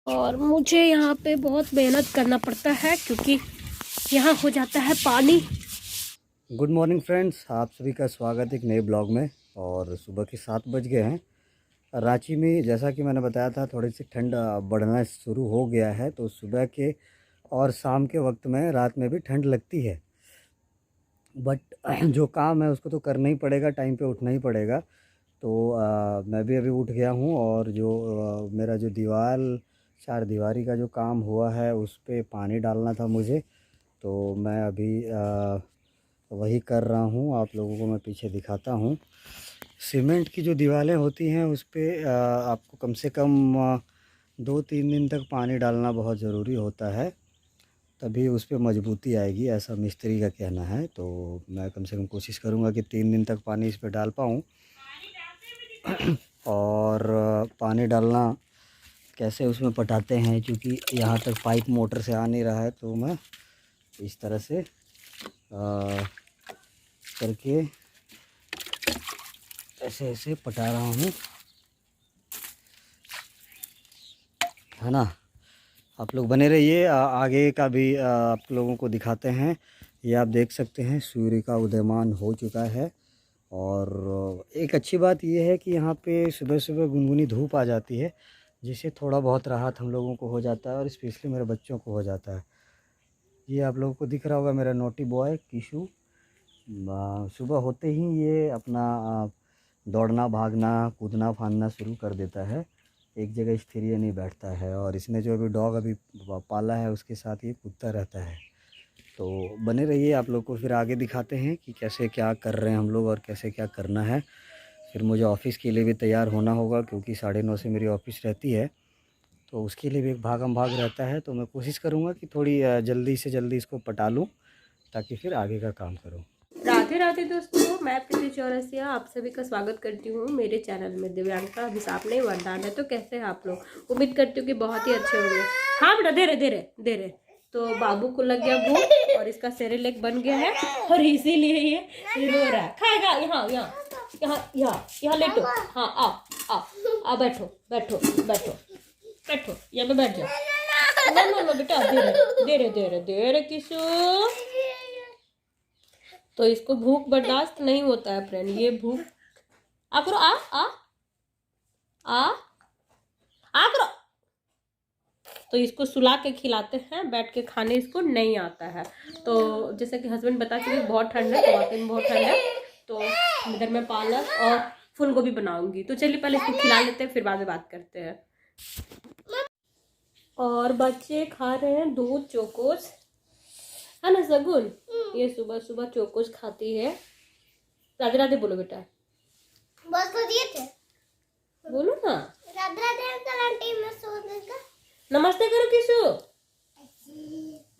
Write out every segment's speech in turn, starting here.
और मुझे यहाँ पे बहुत मेहनत करना पड़ता है क्योंकि यहाँ हो जाता है पानी। गुड मॉर्निंग फ्रेंड्स, आप सभी का स्वागत है एक नए ब्लॉग में। और सुबह के 7 बज गए हैं। रांची में जैसा कि मैंने बताया था थोड़ी सी ठंड बढ़ना शुरू हो गया है, तो सुबह के और शाम के वक्त में रात में भी ठंड लगती है। बट जो काम है उसको तो करना ही पड़ेगा, टाइम पे उठना ही पड़ेगा। तो मैं भी अभी उठ गया हूँ और जो मेरा जो चार दीवारी का जो काम हुआ है उस पे पानी डालना था मुझे। तो मैं अभी वही कर रहा हूँ, आप लोगों को मैं पीछे दिखाता हूँ। सीमेंट की जो दीवारें होती हैं उस पे आपको कम से कम 2-3 दिन तक पानी डालना बहुत ज़रूरी होता है, तभी उस पे मजबूती आएगी, ऐसा मिस्त्री का कहना है। तो मैं कम से कम कोशिश करूँगा कि 3 दिन तक पानी इस पे डाल पाऊँ। और पानी डालना कैसे उसमें पटाते हैं, क्योंकि यहाँ तक पाइप मोटर से आ नहीं रहा है, तो मैं इस तरह से करके ऐसे ऐसे पटा रहा हूँ, है ना। आप लोग बने रहिए, आगे का भी आप लोगों को दिखाते हैं। ये आप देख सकते हैं सूर्य का उदयमान हो चुका है। और एक अच्छी बात ये है कि यहाँ पे सुबह सुबह गुनगुनी धूप आ जाती है, जिससे थोड़ा बहुत राहत हम लोगों को हो जाता है और स्पेशली मेरे बच्चों को हो जाता है। ये आप लोगों को दिख रहा होगा मेरा नोटी बॉय किशु। सुबह होते ही ये अपना दौड़ना भागना कूदना फांदना शुरू कर देता है, एक जगह स्थिर ये नहीं बैठता है। और इसने जो अभी डॉग अभी पाला है उसके साथ ये कूदता रहता है। तो बने रहिए, आप लोग को फिर आगे दिखाते हैं कि कैसे क्या कर रहे हैं हम लोग और कैसे क्या करना है। फिर मुझे ऑफ़िस के लिए भी तैयार होना होगा, क्योंकि 9:30 से मेरी ऑफ़िस रहती है, तो उसके लिए भी एक भागम भाग रहता है। तो मैं कोशिश करूँगा कि थोड़ी जल्दी से जल्दी इसको पटा लूँ, ताकि फिर आगे का काम करूँ। राधे राधे दोस्तों, मैं प्रीति चौरसिया आप सभी का स्वागत करती हूँ मेरे चैनल में। दिव्यांका अभिशाप नहीं वरदान है। तो कैसे हैं आप लोग? उम्मीद करती हूँ कि बहुत ही अच्छे होंगे। हाँ बेटा, दे रहे। तो बाबू को लग गया भूख और इसका सेरेलेक बन गया है और इसीलिए ये रो रहा है। खाएगा। यहाँ यहाँ यहाँ यहाँ यहाँ लेटो। हाँ आओ आओ आओ, बैठो बैठो बैठो बैठो, यहाँ पे बैठ जाओ। नो बेटा, दे रहे किशोर। तो इसको भूख बर्दाश्त नहीं होता है फ्रेंड, ये भूख आ करो। आ आ आ आ करो। तो इसको सुला के खिलाते हैं, बैठ के खाने इसको नहीं आता है। तो जैसे कि हस्बैंड बता चुके बहुत ठंड है, तो वाकई में बहुत ठंड है। तो इधर मैं पालक और फूल गोभी बनाऊंगी। तो चलिए पहले इसको खिला लेते हैं, फिर बाद में बात करते हैं। और बच्चे खा रहे हैं दूध चोकोस, है ना सगुन? ये सुबह सुबह चोकोस खाती है। राधे राधे बोलो बेटा। बस तो दिए थे। बोलो ना। राधे राधे अंकल आंटी, मैं सो देगा। नमस्ते करो किशु,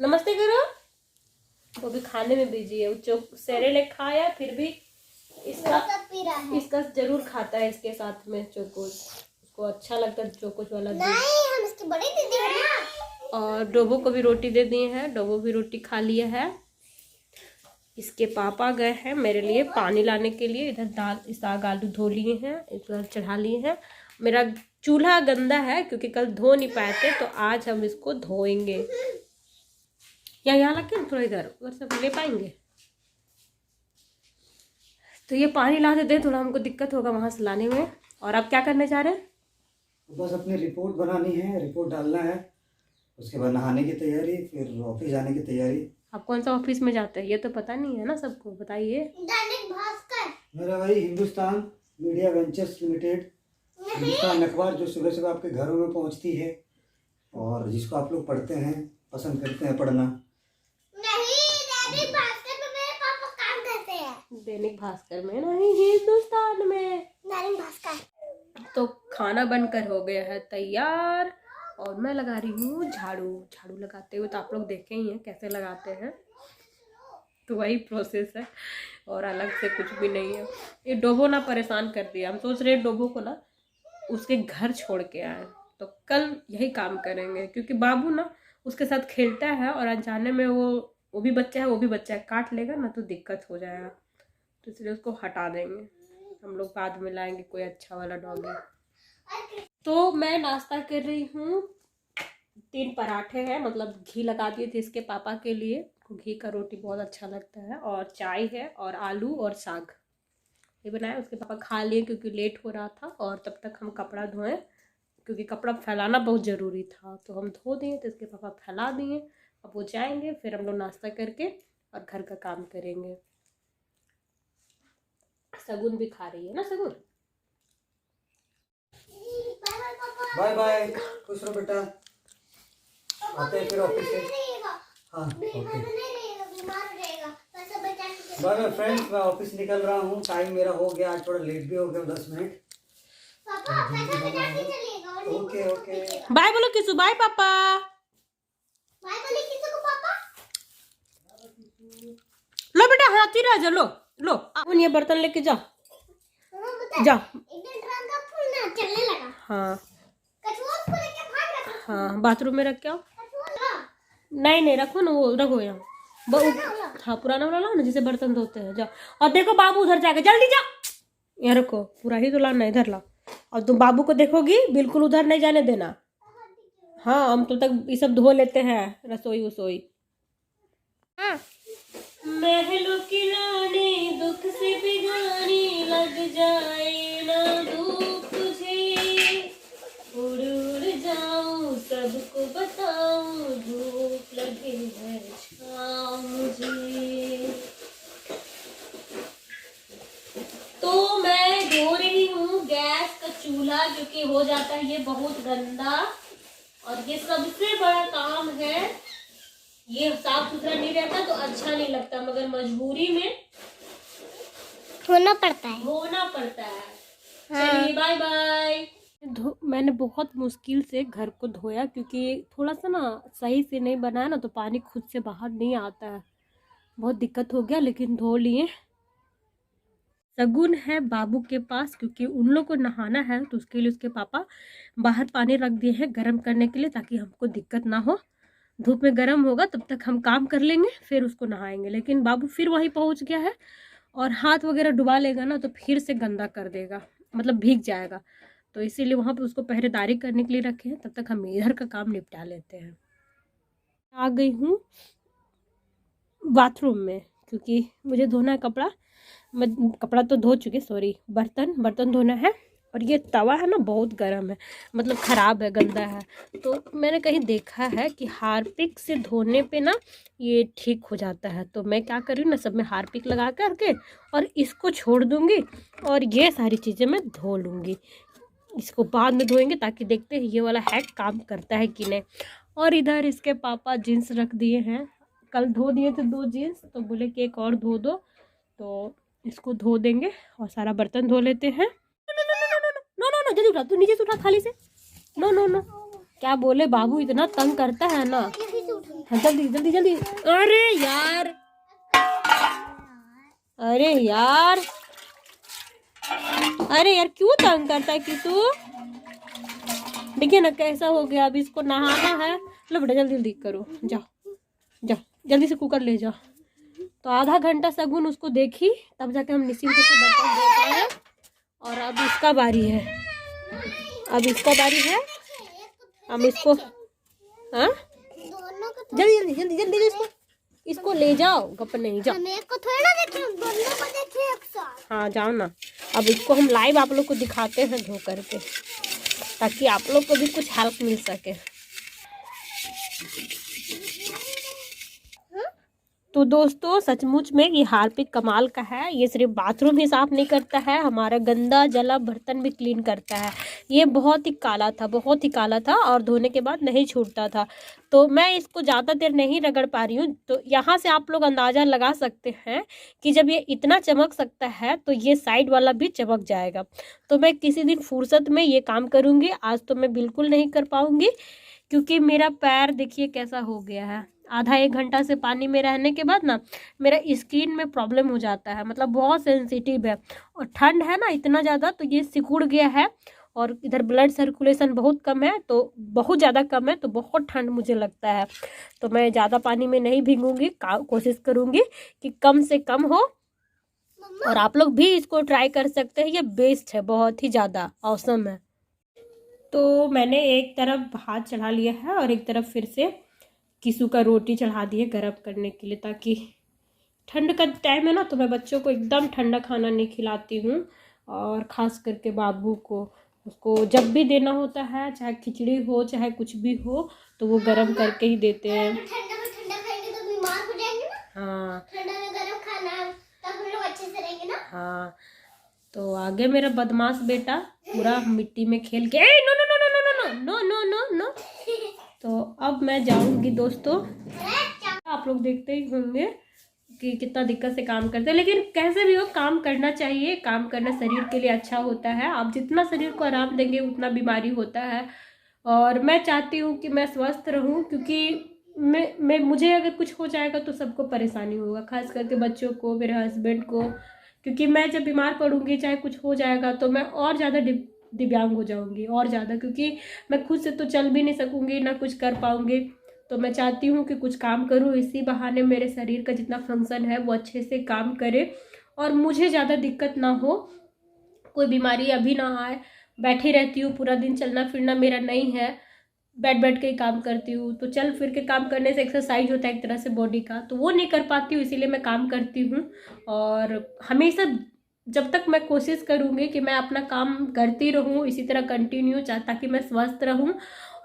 नमस्ते करो। वो भी खाने में बिजी है। वो सेरेलेक खाया फिर भी इसका जरूर खाता है इसके साथ में चोकोस। उसको अच्छा लगता है चोकोस वाला। नहीं, हम इसकी बड़ी दीदी है ना। और डोबो को भी रोटी दे दिए हैं, डोबो भी रोटी खा लिया है। इसके पापा गए हैं मेरे लिए पानी लाने के लिए। इधर दाल साग आलू धो लिए हैं, इधर चढ़ा लिए हैं। मेरा चूल्हा गंदा है क्योंकि कल धो नहीं पाए थे, तो आज हम इसको धोएंगे। यहाँ लगे थोड़ा, इधर उधर से ले पाएंगे। तो ये पानी ला देते, थोड़ा हमको दिक्कत होगा वहां से लाने में। और आप क्या करने जा रहे हैं? बस अपनी रिपोर्ट बनानी है, रिपोर्ट डालना है, उसके बाद नहाने की तैयारी, फिर ऑफिस जाने की तैयारी। आप कौन सा ऑफिस में जाते हैं ये तो पता नहीं है ना सबको, बताइए। दैनिक भास्कर। मेरा भाई Hindustan media ventures limited, Hindustan अखबार, जो सुबह सुबह आपके घरों में पहुंचती है और जिसको आप लोग पढ़ते हैं, पसंद करते हैं पढ़ना। नहीं, दैनिक भास्कर में मेरे पापा काम करते हैं। दैनिक भास्कर में नहीं, हिंदुस्तान में। दैनिक भास्कर। तो खाना बनकर हो गया है तैयार और मैं लगा रही हूँ झाड़ू। झाड़ू लगाते हुए तो आप लोग देखे ही हैं कैसे लगाते हैं, तो वही प्रोसेस है और अलग से कुछ भी नहीं है। ये डोबो ना परेशान कर दिया। हम सोच रहे हैं डोबो को ना उसके घर छोड़ के आए, तो कल यही काम करेंगे। क्योंकि बाबू ना उसके साथ खेलता है और अनजाने में वो भी बच्चा है, वो भी बच्चा है, काट लेगा ना तो दिक्कत हो जाएगा। तो इसलिए उसको हटा देंगे, हम लोग बाद में लाएंगे कोई अच्छा वाला डॉग है। तो मैं नाश्ता कर रही हूँ 3 पराठे हैं, मतलब घी लगा दिए थे इसके पापा के लिए, घी का रोटी बहुत अच्छा लगता है, और चाय है और आलू और साग ये बनाया। उसके पापा खा लिए क्योंकि लेट हो रहा था, और तब तक हम कपड़ा धोएं क्योंकि कपड़ा फैलाना बहुत ज़रूरी था, तो हम धो दिए, तो इसके पापा फैला दिए। अब वो जाएंगे, फिर हम लोग नाश्ता करके और घर का काम करेंगे। सगुन भी खा रही है ना सगुन। बाय बाय, खुश रहो बेटा, आते हैं फिर ऑफिस से। हाँ ओके, बाय बाय फ्रेंड्स, मैं ऑफिस निकल रहा हूँ, टाइम मेरा हो गया, आज थोड़ा लेट भी हो गया 10 मिनट। ओके ओके, बाय बोलो किसु, बाय पापा। लो बेटा हाथी राजा, लो लो ये बर्तन लेके जाओ जाओ। हाँ हाँ, बाथरूम में रख के आओ। नहीं रखो ना, वो रखो यहाँ। हाँ पुराना वाला लाओ ना, जिसे बर्तन धोते हैं, जाओ। और देखो बाबू उधर जाएगा, जल्दी जाओ। यहाँ रखो, पूरा ही तो लाना, इधर लाओ। और तुम बाबू को देखोगी, बिल्कुल उधर नहीं जाने देना। हाँ हम तो तक ये सब धो लेते हैं, रसोई वसोई। हाँ, महलों की रानी दुख से बिगाड़ी, लग जाए ना धूप तुझे, उड़ उड़ जाऊं सबको बताऊं, धूप लगे है छाँव मुझे। तो मैं धो रही हूँ गैस का चूल्हा, क्योंकि हो जाता है ये बहुत गंदा, और ये सबसे बड़ा काम है। ये साफ सुथरा नहीं रहता तो अच्छा नहीं लगता, मगर मजबूरी में होना पड़ता है। चलिए बाय बाय। मैंने बहुत मुश्किल से घर को धोया, क्योंकि थोड़ा सा ना सही से नहीं बनाया ना, तो पानी खुद से बाहर नहीं आता है, बहुत दिक्कत हो गया, लेकिन धो लिए। सगुन है बाबू के पास, क्योंकि उन लोग को नहाना है, तो उसके लिए उसके पापा बाहर पानी रख दिए हैं गर्म करने के लिए, ताकि हमको दिक्कत ना हो। धूप में गर्म होगा तब तक हम काम कर लेंगे, फिर उसको नहाएंगे। लेकिन बाबू फिर वहीं पहुंच गया है, और हाथ वगैरह डुबा लेगा ना तो फिर से गंदा कर देगा, मतलब भीग जाएगा। तो इसीलिए वहाँ पे उसको पहरेदारी करने के लिए रखे हैं, तब तक हम इधर का काम निपटा लेते हैं। आ गई हूँ बाथरूम में, क्योंकि मुझे धोना है कपड़ा। मैं कपड़ा तो धो चुके, सॉरी, बर्तन धोना है। और ये तवा है ना बहुत गर्म है, मतलब ख़राब है, गंदा है। तो मैंने कहीं देखा है कि हार्पिक से धोने पे ना ये ठीक हो जाता है। तो मैं क्या कर रही हूँ ना, सब में हार्पिक लगा करके और इसको छोड़ दूँगी, और ये सारी चीज़ें मैं धो लूँगी। इसको बाद में धोएंगे, ताकि देखते हैं ये वाला हैक काम करता है कि नहीं। और इधर इसके पापा जीन्स रख दिए हैं, कल धो दिए थे 2 जीन्स, तो बोले कि एक और धो दो, तो इसको धो देंगे और सारा बर्तन धो लेते हैं। नो जल्दी उठा, तू नीचे से उठा थाली से। नो क्या बोले, बाबू इतना तंग करता है ना। हाँ, जल्दी। अरे यार क्यों तंग करता है किसू। देखिए ना कैसा हो गया, अभी इसको नहाना है। लो बेटा जल्दी करो, जाओ जल्दी से कुकर ले जाओ। तो आधा घंटा सगुन उसको देखी, तब जाके हम निश्चिंत से बर्तन धो पाए। और अब इसका बारी है, हम इसको, हाँ जल्दी इसको ले जाओ, गप नहीं जाओ। को थोड़ा देखिए, दोनों को देखिए एक साथ। हाँ जाओ ना। अब इसको हम लाइव आप लोग को दिखाते हैं धो करके, ताकि आप लोग को भी कुछ हेल्प मिल सके। तो दोस्तों सचमुच में ये हार्पिक कमाल का है। ये सिर्फ बाथरूम ही साफ़ नहीं करता है, हमारा गंदा जला बर्तन भी क्लीन करता है। ये बहुत ही काला था और धोने के बाद नहीं छूटता था। तो मैं इसको ज़्यादा देर नहीं रगड़ पा रही हूँ। तो यहाँ से आप लोग अंदाज़ा लगा सकते हैं कि जब ये इतना चमक सकता है तो ये साइड वाला भी चमक जाएगा। तो मैं किसी दिन फुर्सत में ये काम करूँगी, आज तो मैं बिल्कुल नहीं कर पाऊँगी, क्योंकि मेरा पैर देखिए कैसा हो गया है। आधा 1 घंटा से पानी में रहने के बाद ना मेरा स्किन में प्रॉब्लम हो जाता है, मतलब बहुत सेंसिटिव है। और ठंड है ना इतना ज़्यादा, तो ये सिकुड़ गया है। और इधर ब्लड सर्कुलेशन बहुत कम है, तो बहुत ज़्यादा कम है, तो बहुत ठंड मुझे लगता है। तो मैं ज़्यादा पानी में नहीं भीगूंगी, कोशिश करूँगी कि कम से कम हो। और आप लोग भी इसको ट्राई कर सकते हैं, ये बेस्ट है, बहुत ही ज़्यादा ऑसम है। तो मैंने एक तरफ भात चढ़ा लिया है और एक तरफ फिर से किसू का रोटी चढ़ा दी है गर्म करने के लिए, ताकि ठंड का टाइम है ना, तो मैं बच्चों को एकदम ठंडा खाना नहीं खिलाती हूँ। और ख़ास करके बाबू को, उसको जब भी देना होता है, चाहे खिचड़ी हो चाहे कुछ भी हो, तो वो गर्म करके ही देते हैं। ठंडा में ठंडा खाएंगे तो बीमार हो जाएंगे ना। हाँ ठंडा में गर्म खाना तब हम लोग अच्छे से रहेंगे ना। हाँ। तो आगे मेरा बदमाश बेटा पूरा मिट्टी में खेल के, no no no no no no no no no no. तो अब मैं जाऊंगी दोस्तों। आप लोग देखते ही होंगे कि कितना दिक्कत से काम करते हैं, लेकिन कैसे भी हो काम करना चाहिए। काम करना शरीर के लिए अच्छा होता है। आप जितना शरीर को आराम देंगे उतना बीमारी होता है। और मैं चाहती हूँ कि मैं स्वस्थ रहूँ, क्योंकि मुझे अगर कुछ हो जाएगा तो सबको परेशानी होगा, खास करके बच्चों को, मेरे हस्बैंड को। क्योंकि मैं जब बीमार पड़ूंगी, चाहे कुछ हो जाएगा, तो मैं और ज़्यादा दिव्यांग हो जाऊंगी और ज़्यादा, क्योंकि मैं खुद से तो चल भी नहीं सकूंगी, ना कुछ कर पाऊंगी। तो मैं चाहती हूँ कि कुछ काम करूँ, इसी बहाने मेरे शरीर का जितना फंक्शन है वो अच्छे से काम करे और मुझे ज़्यादा दिक्कत ना हो, कोई बीमारी अभी ना आए। बैठी रहती हूँ पूरा दिन, चलना फिरना मेरा नहीं है, बैठ बैठ के ही काम करती हूँ। तो चल फिर के काम करने से एक्सरसाइज होता है एक तरह से बॉडी का, तो वो नहीं कर पाती हूँ, इसीलिए मैं काम करती हूँ। और हमेशा जब तक मैं कोशिश करूँगी कि मैं अपना काम करती रहूँ इसी तरह कंटिन्यू, ताकि मैं स्वस्थ रहूँ।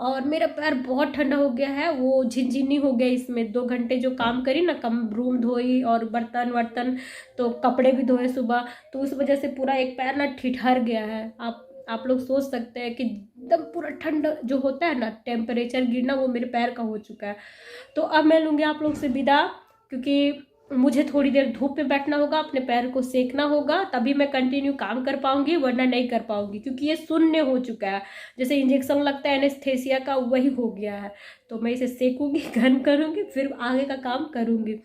और मेरा पैर बहुत ठंडा हो गया है, वो झिनझिनी हो गया इसमें। 2 घंटे जो काम करी ना, कम रूम धोई और बर्तन वर्तन, तो कपड़े भी धोए सुबह, तो उस वजह से पूरा एक पैर ना ठिठर गया है। आप लोग सोच सकते हैं कि एकदम पूरा ठंड जो होता है ना, टेम्परेचर गिरना, वो मेरे पैर का हो चुका है। तो अब मैं लूँगी आप लोग से विदा, क्योंकि मुझे थोड़ी देर धूप में बैठना होगा, अपने पैर को सेकना होगा, तभी मैं कंटिन्यू काम कर पाऊंगी, वरना नहीं कर पाऊंगी। क्योंकि ये शून्य हो चुका है, जैसे इंजेक्शन लगता है एनेस्थेसिया का, वही हो गया है। तो मैं इसे सेकूंगी, गर्म करूंगी, फिर आगे का काम करूंगी।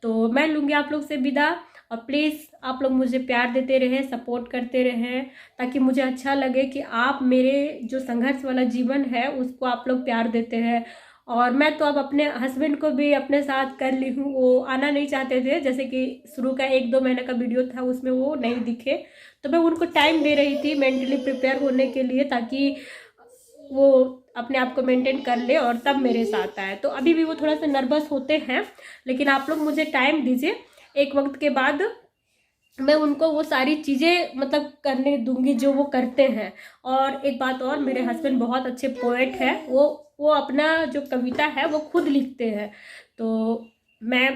तो मैं लूँगी आप लोग से विदा। और प्लीज़ आप लोग मुझे प्यार देते रहें, सपोर्ट करते रहें, ताकि मुझे अच्छा लगे कि आप मेरे जो संघर्ष वाला जीवन है उसको आप लोग प्यार देते हैं। और मैं तो अब अपने हस्बैंड को भी अपने साथ कर ली हूँ। वो आना नहीं चाहते थे, जैसे कि शुरू का 1-2 महीने का वीडियो था उसमें वो नहीं दिखे, तो मैं उनको टाइम दे रही थी मेंटली प्रिपेयर होने के लिए, ताकि वो अपने आप को मेंटेन कर ले और तब मेरे साथ आए। तो अभी भी वो थोड़ा सा नर्वस होते हैं, लेकिन आप लोग मुझे टाइम दीजिए, एक वक्त के बाद मैं उनको वो सारी चीज़ें मतलब करने दूंगी जो वो करते हैं। और एक बात और, मेरे हस्बैंड बहुत अच्छे पोएट हैं, वो अपना जो कविता है वो खुद लिखते हैं। तो मैं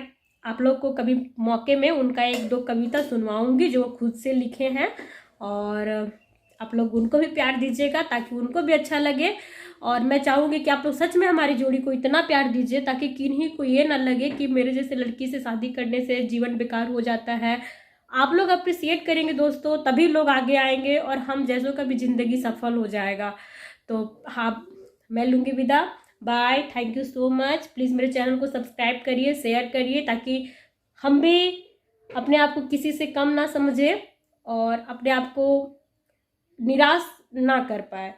आप लोग को कभी मौके में उनका 1-2 कविता सुनवाऊंगी जो वो खुद से लिखे हैं। और आप लोग उनको भी प्यार दीजिएगा ताकि उनको भी अच्छा लगे। और मैं चाहूँगी कि आप लोग सच में हमारी जोड़ी को इतना प्यार दीजिए ताकि किन्हीं को ये ना लगे कि मेरे जैसे लड़की से शादी करने से जीवन बेकार हो जाता है। आप लोग अप्रिसिएट करेंगे दोस्तों, तभी लोग आगे आएंगे और हम जैसों का भी ज़िंदगी सफल हो जाएगा। तो हाँ, मैं लूँगी विदा, bye, thank you so much. Please मेरे चैनल को सब्सक्राइब करिए, शेयर करिए, ताकि हम भी अपने आप को किसी से कम ना समझे और अपने आप को निराश ना कर पाए।